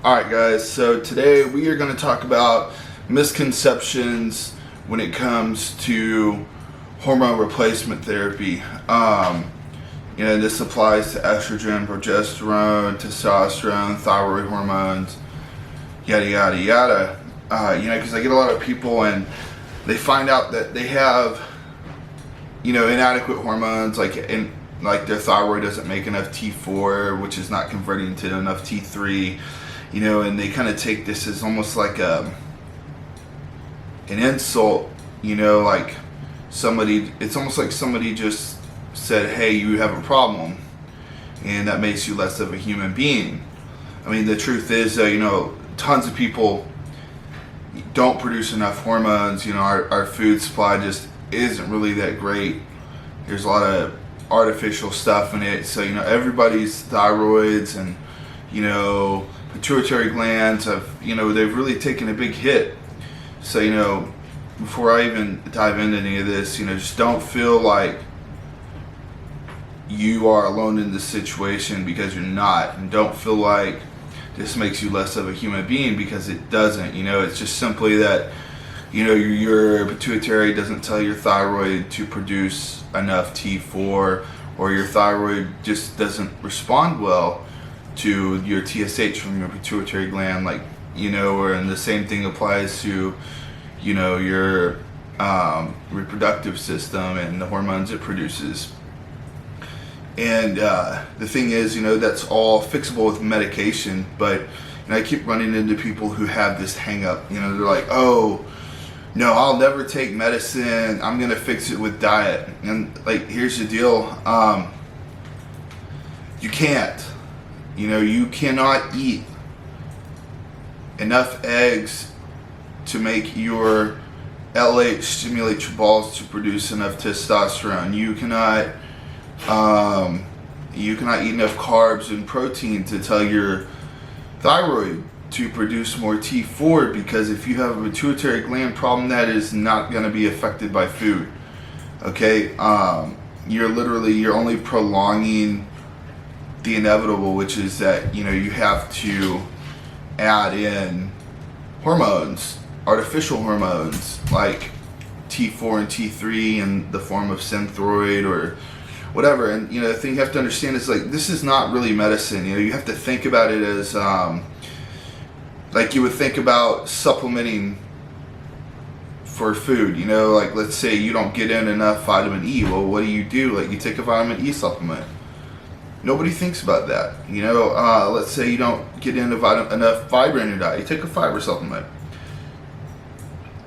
Alright guys, so today we are going to talk about misconceptions when it comes to hormone replacement therapy. This applies to estrogen, progesterone, testosterone, thyroid hormones, yada yada yada. Because I get a lot of people and they find out that they have, inadequate hormones, like their thyroid doesn't make enough T4, which is not converting to enough T3. And they kind of take this as almost like an insult, like it's almost like somebody just said, hey, you have a problem, and that makes you less of a human being. I mean, the truth is, tons of people don't produce enough hormones. Our food supply just isn't really that great. There's a lot of artificial stuff in it, so everybody's thyroids and pituitary glands they've really taken a big hit. So before I even dive into any of this, just don't feel like you are alone in this situation, because you're not. And don't feel like this makes you less of a human being, because it doesn't. It's just simply that your pituitary doesn't tell your thyroid to produce enough T4, or your thyroid just doesn't respond well to your TSH from your pituitary gland, and the same thing applies to your reproductive system and the hormones it produces. And the thing is, that's all fixable with medication. But I keep running into people who have this hang up. They're like, oh no, I'll never take medicine, I'm gonna fix it with diet. And here's the deal, you can't. You cannot eat enough eggs to make your LH stimulate your balls to produce enough testosterone. You cannot eat enough carbs and protein to tell your thyroid to produce more T4, because if you have a pituitary gland problem, that is not going to be affected by food. Okay, you're only prolonging the inevitable, which is that you have to add in hormones, artificial hormones like T4 and T3 in the form of Synthroid or whatever. And the thing you have to understand is this is not really medicine. You have to think about it as like you would think about supplementing for food. Let's say you don't get in enough vitamin E. Well, what do? You take a vitamin E supplement. Nobody thinks about that. Let's say you don't get in enough fiber in your diet. You take a fiber supplement.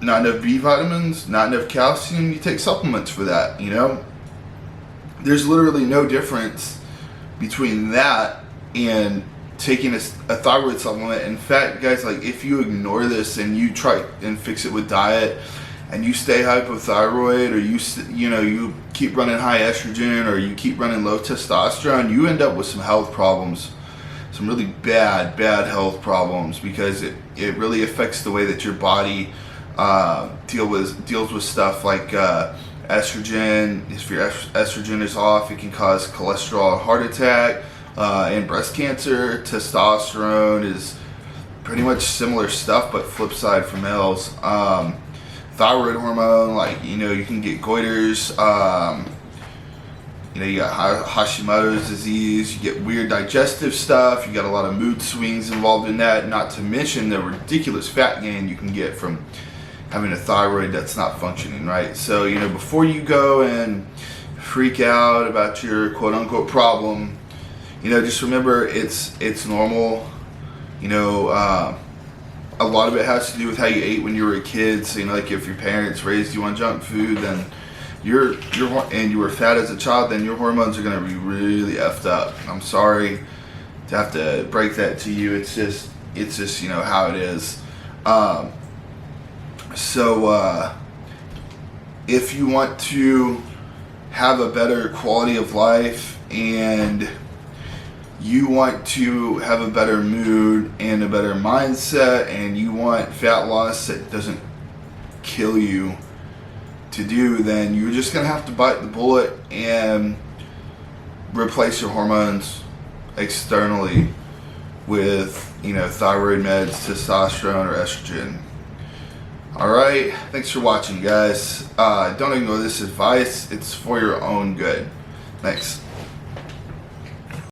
Not enough B vitamins, not enough calcium, you take supplements for that. There's literally no difference between that and taking a thyroid supplement. In fact, guys, if you ignore this and you try and fix it with diet, and you stay hypothyroid, or you keep running high estrogen, or you keep running low testosterone, you end up with some health problems, some really bad health problems, because it really affects the way that your body deals with stuff like estrogen. If your estrogen is off, it can cause cholesterol, heart attack, and breast cancer. Testosterone is pretty much similar stuff, but flip side for males. Thyroid hormone, you can get goiters, you got Hashimoto's disease, you get weird digestive stuff, you got a lot of mood swings involved in that, not to mention the ridiculous fat gain you can get from having a thyroid that's not functioning right. So, before you go and freak out about your quote unquote problem, just remember it's normal. A lot of it has to do with how you ate when you were a kid. So, if your parents raised you on junk food, then and you were fat as a child, then your hormones are going to be really effed up. I'm sorry to have to break that to you. It's just how it is. So if you want to have a better quality of life, and you want to have a better mood and a better mindset, and you want fat loss that doesn't kill you to do, then you're just going to have to bite the bullet and replace your hormones externally with thyroid meds, testosterone, or estrogen. Alright, thanks for watching, guys. Don't ignore this advice. It's for your own good. Thanks.